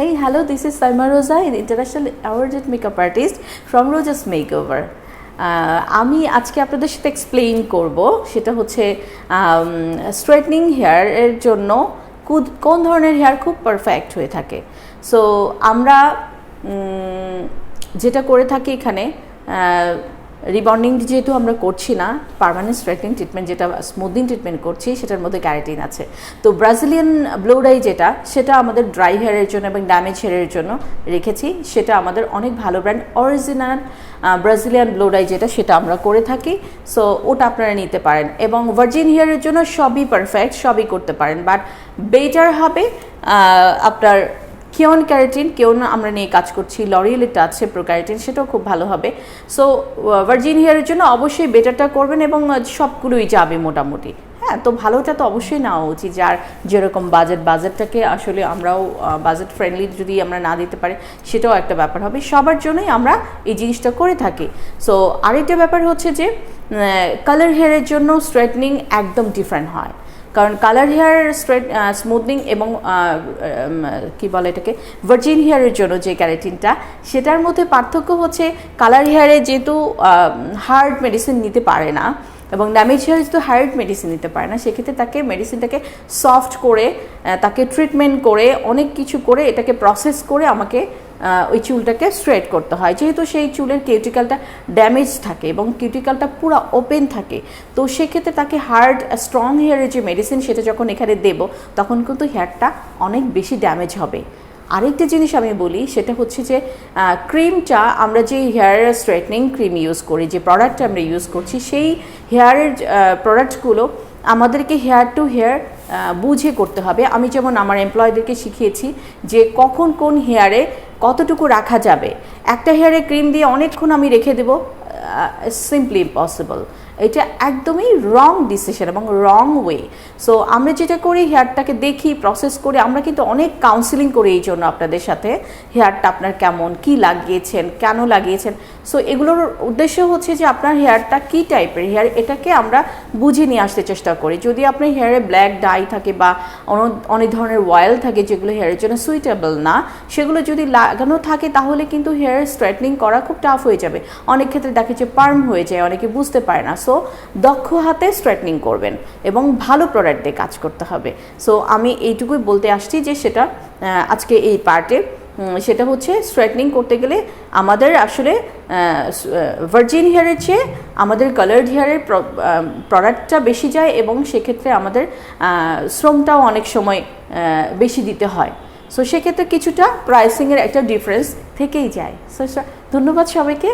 Hey, hello, this is Saima Rosa, an international awarded makeup artist from Roja's Makeover. আমি আজকে আপনাদের সাথে explain করব সেটা হচ্ছে স্ট্রেটনিং হেয়ার এর জন্য কোন ধরনের হেয়ার খুব পারফেক্ট হয়ে থাকে। সো আমরা যেটা করে থাকি এখানে রিবন্ডিং যেহেতু আমরা করছি না, পার্মানেন্ট স্ট্রেটনিং ট্রিটমেন্ট যেটা স্মুথনিং ট্রিটমেন্ট করছি সেটার মধ্যে ক্যারাটিন আছে। তো ব্রাজিলিয়ান ব্লো ডাই সেটা আমাদের ড্রাই হেয়ারের জন্য এবং ড্যামেজ হেয়ারের জন্য রেখেছি। সেটা আমাদের অনেক ভালো brand, original Brazilian blow die সেটা আমরা করে থাকি। সো ওটা আপনারা নিতে পারেন এবং ভার্জিন হেয়ারের জন্য সবই পারফেক্ট, সবই করতে পারেন, বাট বেটার হবে আপনার কিয়ন ক্যারাটিন। কিয়ন আমরা নিয়ে কাজ করছি, লরিয়েলেরটা আছে প্রো ক্যারাটিন, সেটাও খুব ভালো হবে। সো ভার্জিন হেয়ারের জন্য অবশ্যই বেটারটা করবেন এবং সবগুলোই যাবে মোটামুটি। হ্যাঁ, তো ভালোটা তো অবশ্যই নেওয়া উচিত, যার যেরকম বাজেটটাকে আসলে আমরাও বাজেট ফ্রেন্ডলি যদি আমরা না দিতে পারি সেটাও একটা ব্যাপার হবে। সবার জন্যই আমরা এই জিনিসটা করে থাকি। সো আরেকটা ব্যাপার হচ্ছে যে কালার হেয়ারের জন্য স্ট্রেটনিং একদম ডিফারেন্ট হয়, কারণ কালার হেয়ার স্মুথনিং এবং কি বলে এটাকে ভার্জিন হেয়ারের জন্য যে ক্যারাটিনটা, সেটার মধ্যে পার্থক্য হচ্ছে কালার হেয়ারে যেহেতু হার্ড মেডিসিন নিতে পারে না এবং ড্যামেজ হেয়ার যেহেতু হার্ড মেডিসিন নিতে পারে না, সেক্ষেত্রে তাকে মেডিসিনটাকে সফট করে তাকে ট্রিটমেন্ট করে অনেক কিছু করে এটাকে প্রসেস করে আমাকে ওই চুলটাকে স্ট্রেট করতে হয়, যেহেতু সেই চুলের কিউটিক্যালটা ড্যামেজ থাকে এবং কিউটিক্যালটা পুরো ওপেন থাকে। তো সেক্ষেত্রে তাকে হার্ড স্ট্রং হেয়ারের যে মেডিসিন সেটা যখন এখানে দেব তখন কিন্তু হেয়ারটা অনেক বেশি ড্যামেজ হবে। আরেকটা জিনিস আমি বলি, সেটা হচ্ছে যে ক্রিমটা আমরা যে হেয়ার স্ট্রেটনিং ক্রিম ইউজ করি, যে প্রোডাক্টটা আমরা ইউজ করছি, সেই হেয়ারের প্রোডাক্টগুলো আমাদেরকে হেয়ার টু হেয়ার বুঝে করতে হবে। আমি যেমন আমার এমপ্লয়ীদেরকে শিখিয়েছি যে কখন কোন হেয়ারে কতটুকু রাখা যাবে। একটা হেয়ারে ক্রিম দিয়ে অনেকক্ষণ আমি রেখে দেবো, সিম্পলি ইম্পসিবল। এটা একদমই রং ডিসিশন এবং রং ওয়ে। সো আমরা যেটা করি, হেয়ারটাকে দেখি, প্রসেস করে, আমরা কিন্তু অনেক কাউন্সিলিং করি এই জন্য আপনাদের সাথে, হেয়ারটা আপনার কেমন, কি লাগিয়েছেন, কেন লাগিয়েছেন। সো এগুলোর উদ্দেশ্য হচ্ছে যে আপনার হেয়ারটা কী টাইপের হেয়ার, এটাকে আমরা বুঝে নিয়ে আসতে চেষ্টা করি। যদি আপনার হেয়ারে ব্ল্যাক ডাই থাকে বা অনেক ধরনের অয়েল থাকে যেগুলো হেয়ারের জন্য সুইটেবল না, সেগুলো যদি লাগানো থাকে তাহলে কিন্তু হেয়ার স্ট্রেটনিং করা খুব টাফ হয়ে যাবে। অনেক ক্ষেত্রে দেখে যে পার্ম হয়ে যায়, অনেকে বুঝতে পারে না। সো দক্ষ হাতে স্ট্রেটনিং করবেন এবং ভালো প্রোডাক্ট দিয়ে কাজ করতে হবে। সো আমি এইটুকুই বলতে আসছি যে সেটা আজকে এই পার্টে, সেটা হচ্ছে স্ট্রেটনিং করতে গেলে আমাদের আসলে ভার্জিন হেয়ারের চেয়ে আমাদের কালার্ড হেয়ারের প্রোডাক্টটা বেশি যায় এবং সেক্ষেত্রে আমাদের শ্রমটাও অনেক সময় বেশি দিতে হয়। সো সেক্ষেত্রে কিছুটা প্রাইসিংয়ের একটা ডিফারেন্স থেকেই যায়। সো ধন্যবাদ সবাইকে।